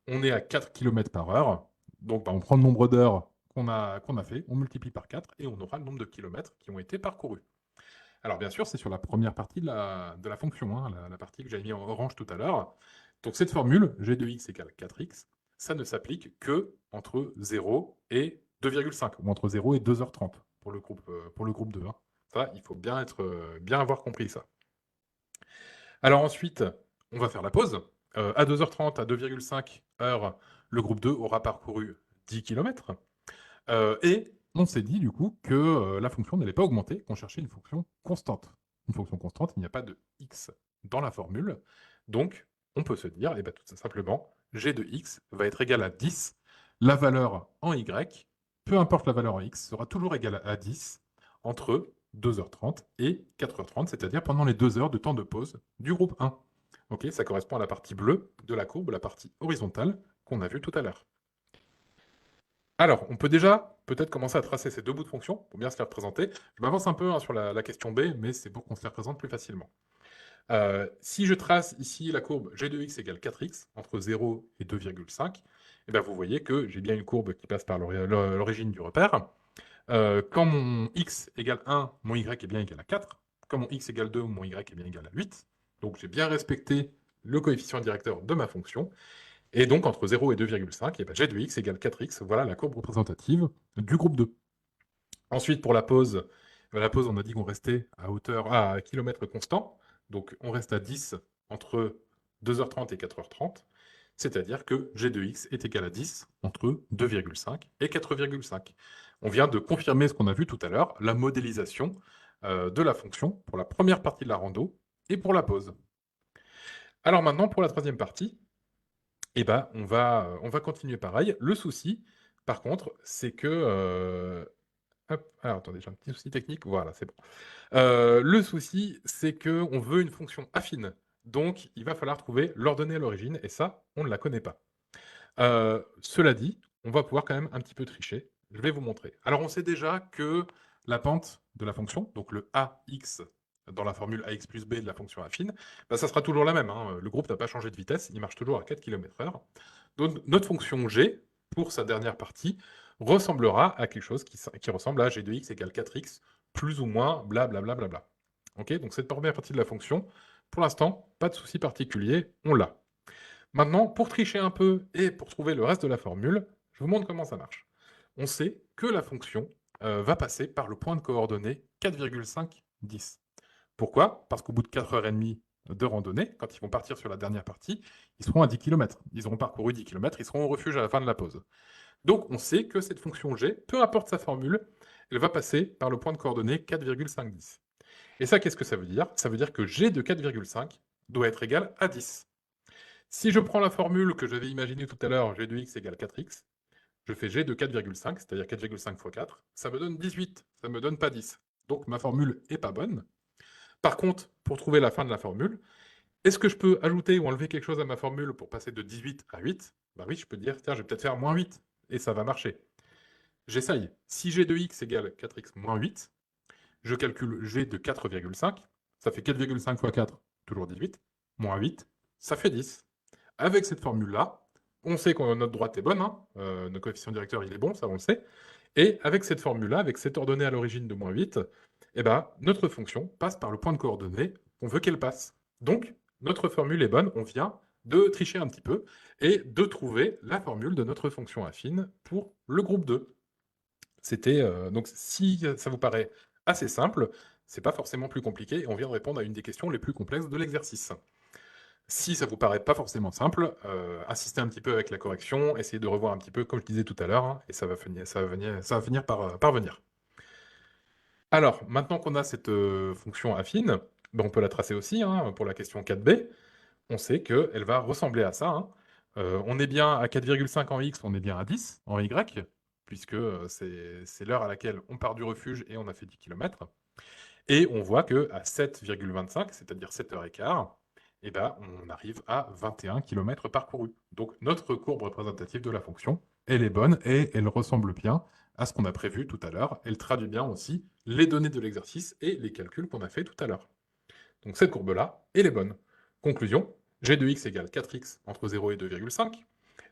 on est à 4 km par heure, donc on prend le nombre d'heures qu'on a fait, on multiplie par 4 et on aura le nombre de kilomètres qui ont été parcourus. Alors bien sûr, c'est sur la première partie de la fonction, hein, la partie que j'avais mis en orange tout à l'heure. Donc cette formule, g de x égale 4x, ça ne s'applique que entre 0 et 2,5, ou entre 0 et 2h30 pour le groupe 2. Hein. Ça, il faut bien avoir compris ça. Alors ensuite, on va faire la pause. À 2h30, à 2,5 heures, le groupe 2 aura parcouru 10 km. Et on s'est dit du coup que la fonction n'allait pas augmenter, qu'on cherchait une fonction constante. Une fonction constante, il n'y a pas de x dans la formule. Donc, on peut se dire, et bien, tout simplement, g de x va être égal à 10. La valeur en y, peu importe la valeur en x, sera toujours égale à 10 entre 2h30 et 4h30, c'est-à-dire pendant les 2 heures de temps de pause du groupe 1. Ok, ça correspond à la partie bleue de la courbe, la partie horizontale qu'on a vue tout à l'heure. Alors, on peut déjà peut-être commencer à tracer ces deux bouts de fonction pour bien se les représenter. Je m'avance un peu hein, sur la question B, mais c'est pour qu'on se les représente plus facilement. Si je trace ici la courbe g de x égale 4x, entre 0 et 2,5, eh bien vous voyez que j'ai bien une courbe qui passe par l'origine du repère. Quand mon x égale 1, mon y est bien égal à 4. Quand mon x égale 2, mon y est bien égal à 8. Donc j'ai bien respecté le coefficient directeur de ma fonction. Et donc, entre 0 et 2,5, et ben, g de x égale 4x. Voilà la courbe représentative du groupe 2. Ensuite, pour la pause, on a dit qu'on restait à kilomètre constant. Donc, on reste à 10 entre 2h30 et 4h30. C'est-à-dire que g de x est égal à 10 entre 2,5 et 4,5. On vient de confirmer ce qu'on a vu tout à l'heure, la modélisation de la fonction pour la première partie de la rando et pour la pause. Alors maintenant, pour la troisième partie, eh ben, on va continuer pareil. Le souci, par contre, c'est que... hop, alors attendez, j'ai un petit souci technique. Voilà, c'est bon. Le souci, c'est qu'on veut une fonction affine. Donc, il va falloir trouver l'ordonnée à l'origine, et ça, on ne la connaît pas. Cela dit, on va pouvoir quand même un petit peu tricher. Je vais vous montrer. Alors, on sait déjà que la pente de la fonction, donc le ax dans la formule ax plus b de la fonction affine, bah, ça sera toujours la même. Hein. Le groupe n'a pas changé de vitesse, il marche toujours à 4 km/h. Donc, notre fonction g, pour sa dernière partie, ressemblera à quelque chose qui ressemble à g de x égale 4x, plus ou moins, blablabla. Bla, bla, bla. Ok, donc cette première partie de la fonction, pour l'instant, pas de souci particulier, on l'a. Maintenant, pour tricher un peu et pour trouver le reste de la formule, je vous montre comment ça marche. On sait que la fonction va passer par le point de coordonnées 4,5, 10. Pourquoi? Parce qu'au bout de 4h30 de randonnée, quand ils vont partir sur la dernière partie, ils seront à 10 km. Ils auront parcouru 10 km, ils seront au refuge à la fin de la pause. Donc on sait que cette fonction g, peu importe sa formule, elle va passer par le point de coordonnées 4,510. Et ça, qu'est-ce que ça veut dire? Ça veut dire que g de 4,5 doit être égal à 10. Si je prends la formule que j'avais imaginée tout à l'heure, g de x égale 4x, je fais g de 4,5, c'est-à-dire 4,5 fois 4, ça me donne 18, ça ne me donne pas 10. Donc ma formule n'est pas bonne. Par contre, pour trouver la fin de la formule, est-ce que je peux ajouter ou enlever quelque chose à ma formule pour passer de 18 à 8? Bah oui, je peux dire, tiens, je vais peut-être faire moins 8, et ça va marcher. J'essaye. Si g de x égale 4x moins 8, je calcule g de 4,5, ça fait 4,5 fois 4, toujours 18, moins 8, ça fait 10. Avec cette formule-là, on sait que notre droite est bonne, hein, notre coefficient directeur il est bon, ça on le sait, et avec cette formule-là, avec cette ordonnée à l'origine de moins 8, eh ben, notre fonction passe par le point de coordonnée qu'on veut qu'elle passe. Donc, notre formule est bonne, on vient de tricher un petit peu et de trouver la formule de notre fonction affine pour le groupe 2. Donc si ça vous paraît assez simple, c'est pas forcément plus compliqué et on vient de répondre à une des questions les plus complexes de l'exercice. Si ça vous paraît pas forcément simple, insistez un petit peu avec la correction, essayez de revoir un petit peu comme je disais tout à l'heure, hein, et ça va finir par venir. Alors, maintenant qu'on a cette fonction affine, ben, on peut la tracer aussi, hein, pour la question 4b. On sait qu'elle va ressembler à ça, hein. On est bien à 4,5 en x, on est bien à 10 en y, puisque c'est l'heure à laquelle on part du refuge et on a fait 10 km. Et on voit qu'à 7,25, c'est-à-dire 7h15, eh ben, on arrive à 21 km parcourus. Donc notre courbe représentative de la fonction, elle est bonne et elle ressemble bien à ce qu'on a prévu tout à l'heure. Elle traduit bien aussi les données de l'exercice et les calculs qu'on a fait tout à l'heure. Donc cette courbe-là, elle est bonne. Conclusion, g de x égale 4x entre 0 et 2,5,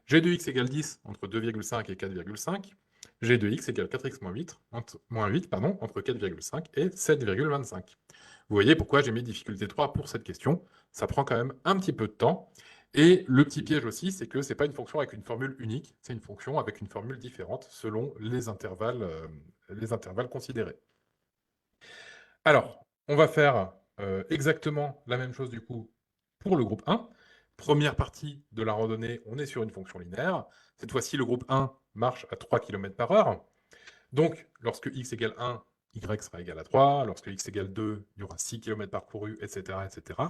g de x égale 10 entre 2,5 et 4,5, g de x égale 4x moins 8 entre 4,5 et 7,25. Vous voyez pourquoi j'ai mis difficulté 3 pour cette question. Ça prend quand même un petit peu de temps. Et le petit piège aussi, c'est que ce n'est pas une fonction avec une formule unique, c'est une fonction avec une formule différente selon les intervalles considérés. Alors, on va faire exactement la même chose du coup pour le groupe 1. Première partie de la randonnée, on est sur une fonction linéaire. Cette fois-ci, le groupe 1 marche à 3 km/h. Donc, lorsque x égale 1, y sera égal à 3. Lorsque x égale 2, il y aura 6 km parcourus, etc., etc.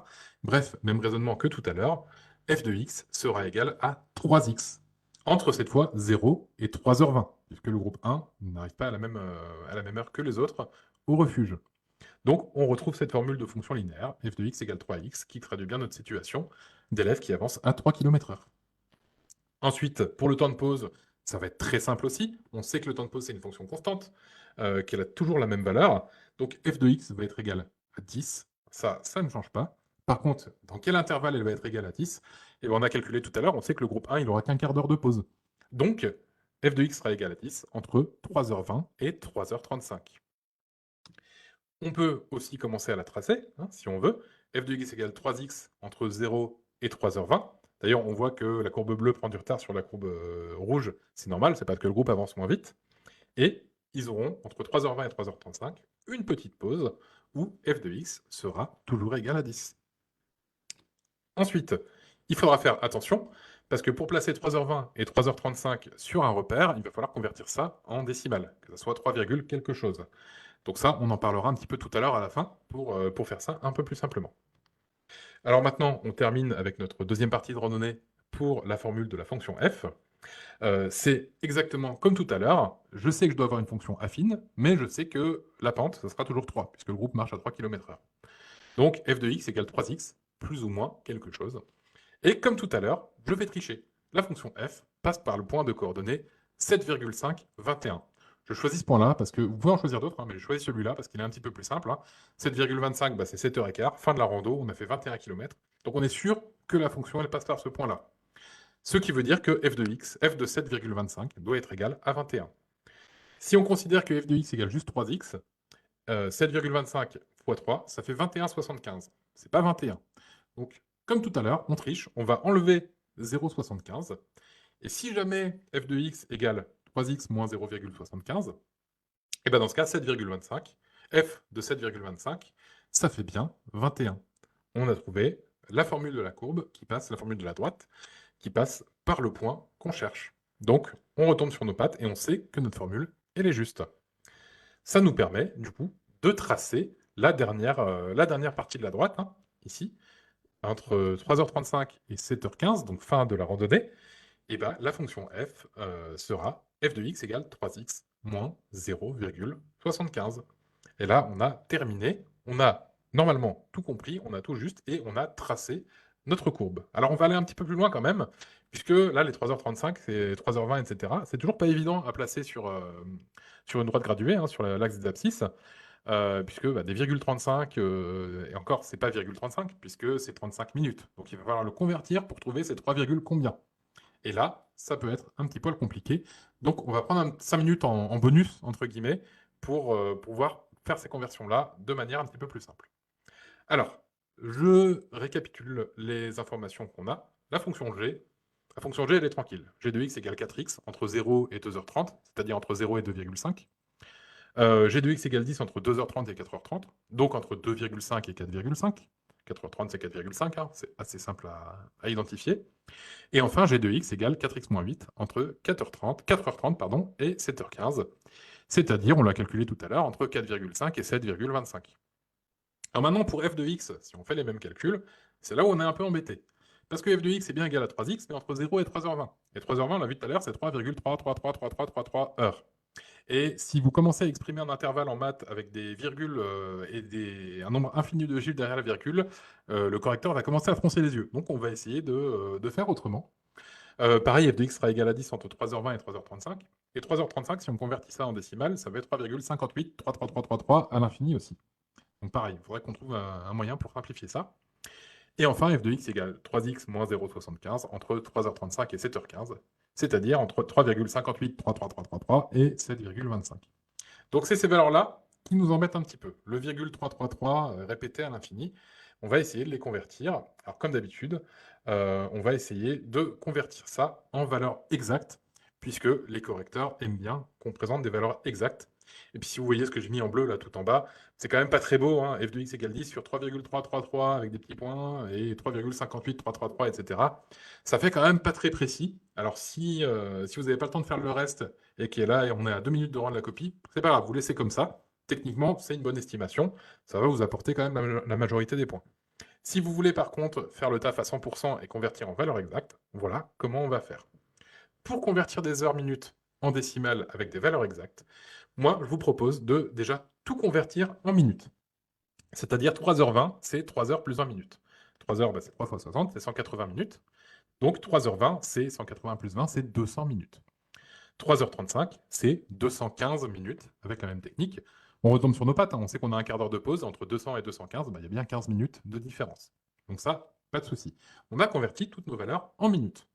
Bref, même raisonnement que tout à l'heure. F de x sera égal à 3x. Entre cette fois 0 et 3h20, puisque le groupe 1 n'arrive pas à la même heure que les autres au refuge. Donc, on retrouve cette formule de fonction linéaire, f de x égale 3x, qui traduit bien notre situation d'élève qui avance à 3 km/h. Ensuite, pour le temps de pause, ça va être très simple aussi. On sait que le temps de pause, c'est une fonction constante, qu'elle a toujours la même valeur. Donc, f de x va être égal à 10. Ça ne change pas. Par contre, dans quel intervalle elle va être égale à 10? Et bien, on a calculé tout à l'heure, on sait que le groupe 1, il n'aura qu'un quart d'heure de pause. Donc, f de x sera égal à 10 entre 3h20 et 3h35. On peut aussi commencer à la tracer, hein, si on veut. F de x égale 3x entre 0 et 3h20. D'ailleurs, on voit que la courbe bleue prend du retard sur la courbe rouge. C'est normal, c'est parce que le groupe avance moins vite. Et ils auront, entre 3h20 et 3h35, une petite pause où f de x sera toujours égal à 10. Ensuite, il faudra faire attention, parce que pour placer 3h20 et 3h35 sur un repère, il va falloir convertir ça en décimales, que ce soit 3, quelque chose. Donc ça, on en parlera un petit peu tout à l'heure à la fin pour faire ça un peu plus simplement. Alors maintenant, on termine avec notre deuxième partie de randonnée pour la formule de la fonction f. C'est exactement comme tout à l'heure. Je sais que je dois avoir une fonction affine, mais je sais que la pente, ça sera toujours 3, puisque le groupe marche à 3 km/h. Donc f de x égale 3x, plus ou moins quelque chose. Et comme tout à l'heure, je vais tricher. La fonction f passe par le point de coordonnées 7,5, 21. Je choisis ce point-là parce que vous pouvez en choisir d'autres, hein, mais je choisis celui-là parce qu'il est un petit peu plus simple. 7,25, bah, c'est 7h15, fin de la rando, on a fait 21 km. Donc on est sûr que la fonction elle passe par ce point-là. Ce qui veut dire que f de x, f de 7,25 doit être égal à 21. Si on considère que f de x égale juste 3x, 7,25 fois 3, ça fait 21,75. C'est pas 21. Donc, comme tout à l'heure, on triche, on va enlever 0,75. Et si jamais f de x égale 3x moins 0,75, et bien dans ce cas, 7,25, f de 7,25, ça fait bien 21. On a trouvé la formule de la courbe qui passe, la formule de la droite, qui passe par le point qu'on cherche. Donc, on retombe sur nos pattes et on sait que notre formule, elle est juste. Ça nous permet, du coup, de tracer la dernière partie de la droite, hein, ici, entre 3h35 et 7h15, donc fin de la randonnée, et ben, la fonction f sera f de x égale 3x moins 0,75. Et là, on a terminé, on a normalement tout compris, on a tout juste, et on a tracé notre courbe. Alors on va aller un petit peu plus loin quand même, puisque là, les 3h35, c'est 3h20, etc. C'est toujours pas évident à placer sur une droite graduée, hein, sur l'axe des abscisses, puisque bah, des virgule 35, et encore, c'est pas virgule 35, puisque c'est 35 minutes. Donc il va falloir le convertir pour trouver ces 3, combien. Et là, ça peut être un petit peu compliqué. Donc on va prendre 5 minutes en bonus, entre guillemets, pour pouvoir faire ces conversions-là de manière un petit peu plus simple. Alors, je récapitule les informations qu'on a. la fonction G, elle est tranquille. G de x égale 4x entre 0 et 2h30, c'est-à-dire entre 0 et 2,5. G de x égale 10 entre 2h30 et 4h30, donc entre 2,5 et 4,5. 4h30, c'est 4,5, hein, c'est assez simple à identifier. Et enfin, G de x égale 4x moins 8 entre 4h30 pardon, et 7h15, c'est-à-dire, on l'a calculé tout à l'heure, entre 4,5 et 7,25. Alors maintenant, pour f de x, si on fait les mêmes calculs, c'est là où on est un peu embêté. Parce que f de x est bien égal à 3x, mais entre 0 et 3h20. Et 3h20, on l'a vu tout à l'heure, c'est 3,3333333 heures. Et si vous commencez à exprimer un intervalle en maths avec des virgules et un nombre infini de chiffres derrière la virgule, le correcteur va commencer à froncer les yeux. Donc on va essayer de faire autrement. Pareil, f de x sera égal à 10 entre 3h20 et 3h35. Et 3h35, si on convertit ça en décimale, ça va être 3,583333 à l'infini aussi. Donc pareil, il faudrait qu'on trouve un moyen pour simplifier ça. Et enfin, f de x égale 3x moins 0,75 entre 3h35 et 7h15, c'est-à-dire entre 3,583333 et 7,25. Donc c'est ces valeurs-là qui nous embêtent un petit peu. Le virgule 333 répété à l'infini, on va essayer de les convertir. Alors comme d'habitude, on va essayer de convertir ça en valeurs exactes, puisque les correcteurs aiment bien qu'on présente des valeurs exactes. Et puis si vous voyez ce que j'ai mis en bleu là tout en bas, c'est quand même pas très beau, hein. F de x égale 10 sur 3,333 avec des petits points et 3,58333, etc. Ça fait quand même pas très précis. Alors si vous n'avez pas le temps de faire le reste et qui est là et on est à 2 minutes de rendre la copie, c'est pas grave, vous laissez comme ça. Techniquement, c'est une bonne estimation. Ça va vous apporter quand même la majorité des points. Si vous voulez par contre faire le taf à 100% et convertir en valeur exacte, voilà comment on va faire. Pour convertir des heures minutes en décimales avec des valeurs exactes, moi je vous propose de déjà tout convertir en minutes. C'est-à-dire 3h20, c'est 3 heures plus 20 minutes. 3 heures, c'est 3 fois 60, c'est 180 minutes. Donc 3h20, c'est 180 plus 20, c'est 200 minutes. 3h35, c'est 215 minutes avec la même technique. On retombe sur nos pattes, hein. On sait qu'on a un quart d'heure de pause entre 200 et 215, il y a bien 15 minutes de différence. Donc ça, pas de souci. On a converti toutes nos valeurs en minutes.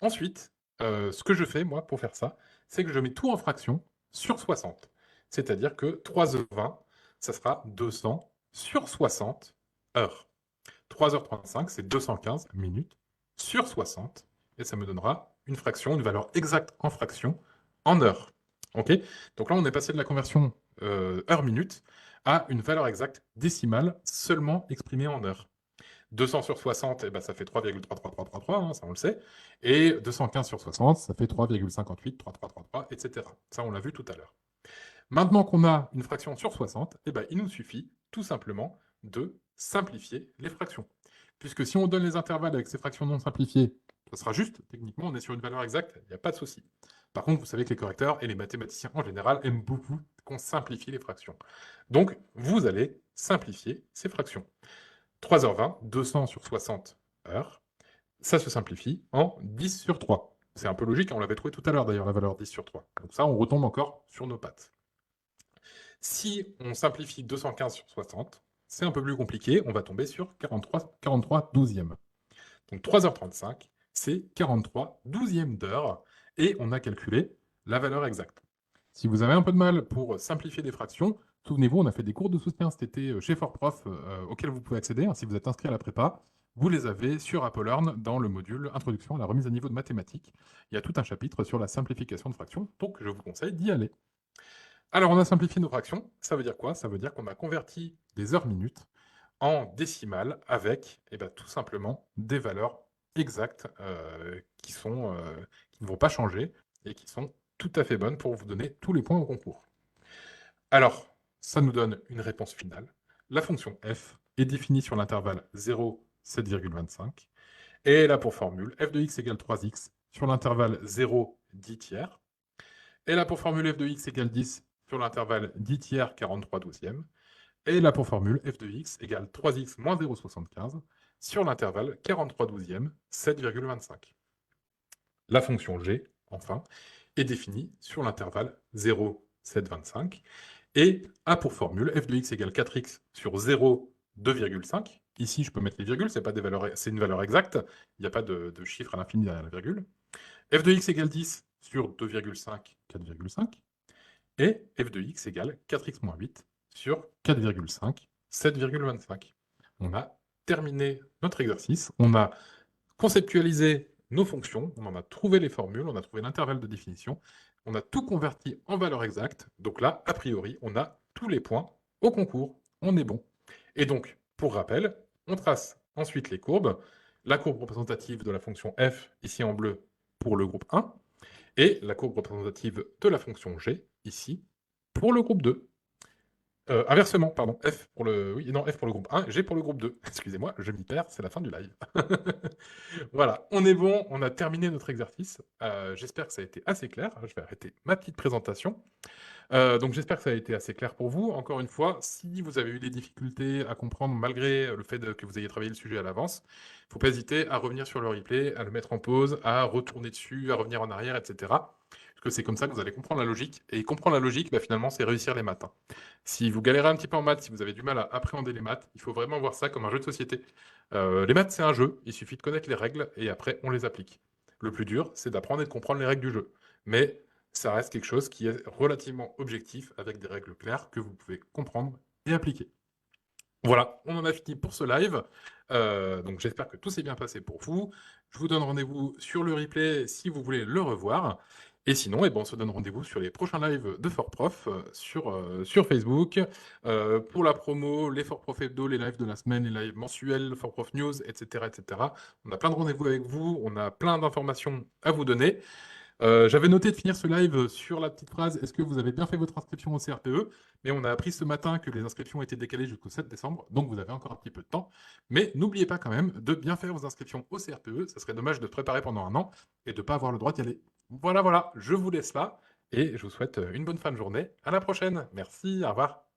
Ensuite, ce que je fais, moi, pour faire ça, c'est que je mets tout en fractions sur 60. C'est-à-dire que 3h20, ça sera 200 sur 60 heures. 3h35, c'est 215 minutes sur 60, et ça me donnera une fraction, une valeur exacte en fraction, en heures. Ok. Donc là, on est passé de la conversion heure-minute à une valeur exacte décimale seulement exprimée en heures. 200 sur 60, eh ben, ça fait 3,33333, hein, ça on le sait. Et 215 sur 60, ça fait 3,583333, etc. Ça, on l'a vu tout à l'heure. Maintenant qu'on a une fraction sur 60, eh ben, il nous suffit tout simplement de simplifier les fractions. Puisque si on donne les intervalles avec ces fractions non simplifiées, ça sera juste, techniquement, on est sur une valeur exacte, il n'y a pas de souci. Par contre, vous savez que les correcteurs et les mathématiciens en général aiment beaucoup qu'on simplifie les fractions. Donc, vous allez simplifier ces fractions. 3h20, 200 sur 60 heures, ça se simplifie en 10 sur 3. C'est un peu logique, on l'avait trouvé tout à l'heure d'ailleurs, la valeur 10 sur 3. Donc ça, on retombe encore sur nos pattes. Si on simplifie 215 sur 60, c'est un peu plus compliqué, on va tomber sur 43 douzièmes. Donc 3h35, c'est 43 douzièmes d'heure, et on a calculé la valeur exacte. Si vous avez un peu de mal pour simplifier des fractions, souvenez-vous, on a fait des cours de soutien cet été chez Fortprof auxquels vous pouvez accéder, hein, si vous êtes inscrit à la prépa. Vous les avez sur AppleLearn dans le module Introduction à la remise à niveau de mathématiques. Il y a tout un chapitre sur la simplification de fractions, donc je vous conseille d'y aller. Alors, on a simplifié nos fractions. Ça veut dire quoi? Ça veut dire qu'on a converti des heures-minutes en décimales avec tout simplement des valeurs exactes qui ne vont pas changer et qui sont tout à fait bonnes pour vous donner tous les points au concours. Alors, ça nous donne une réponse finale. La fonction f est définie sur l'intervalle 0, 7,25 et elle a pour formule f de x égale 3x sur l'intervalle 0, 10 tiers. Elle a pour formule f de x égale 10 sur l'intervalle 10 tiers 43 douzièmes. Et elle a pour formule f de x égale 3x moins 0,75 sur l'intervalle 43 douzièmes 7,25. La fonction g, enfin, est définie sur l'intervalle 0, 7,25 et a pour formule f de x égale 4x sur 0, 2,5. Ici, je peux mettre les virgules, c'est une valeur exacte, il n'y a pas de chiffre à l'infini derrière la virgule. F de x égale 10 sur 2,5, 4,5. Et f de x égale 4x moins 8 sur 4,5, 7,25. On a terminé notre exercice. On a conceptualisé nos fonctions, on en a trouvé les formules, on a trouvé l'intervalle de définition, on a tout converti en valeur exacte. Donc là, a priori, on a tous les points au concours. On est bon. Et donc, pour rappel, on trace ensuite les courbes. La courbe représentative de la fonction f, ici en bleu, pour le groupe 1, et la courbe représentative de la fonction g, ici, pour le groupe 2. Inversement, pardon, F pour le... Oui, non, F pour le groupe 1, G pour le groupe 2. Excusez-moi, je m'y perds, c'est la fin du live. Voilà, on est bon, on a terminé notre exercice. J'espère que ça a été assez clair. Je vais arrêter ma petite présentation. Donc j'espère que ça a été assez clair pour vous. Encore une fois, si vous avez eu des difficultés à comprendre malgré le fait que vous ayez travaillé le sujet à l'avance, il ne faut pas hésiter à revenir sur le replay, à le mettre en pause, à retourner dessus, à revenir en arrière, etc. Parce que c'est comme ça que vous allez comprendre la logique. Et comprendre la logique, bah, finalement, c'est réussir les maths. Si vous galérez un petit peu en maths, si vous avez du mal à appréhender les maths, il faut vraiment voir ça comme un jeu de société. Les maths, c'est un jeu, il suffit de connaître les règles et après, on les applique. Le plus dur, c'est d'apprendre et de comprendre les règles du jeu. Mais ça reste quelque chose qui est relativement objectif, avec des règles claires que vous pouvez comprendre et appliquer. Voilà, on en a fini pour ce live. Donc j'espère que tout s'est bien passé pour vous. Je vous donne rendez-vous sur le replay si vous voulez le revoir. Et sinon, on se donne rendez-vous sur les prochains lives de FortProf sur Facebook. Pour la promo, les FortProf Hebdo, les lives de la semaine, les lives mensuels, FortProf News, etc., etc. On a plein de rendez-vous avec vous, on a plein d'informations à vous donner. J'avais noté de finir ce live sur la petite phrase « Est-ce que vous avez bien fait votre inscription au CRPE ?» Mais on a appris ce matin que les inscriptions étaient décalées jusqu'au 7 décembre, donc vous avez encore un petit peu de temps. Mais n'oubliez pas quand même de bien faire vos inscriptions au CRPE, ça serait dommage de préparer pendant un an et de ne pas avoir le droit d'y aller. Voilà, voilà, je vous laisse là et je vous souhaite une bonne fin de journée. À la prochaine. Merci, au revoir.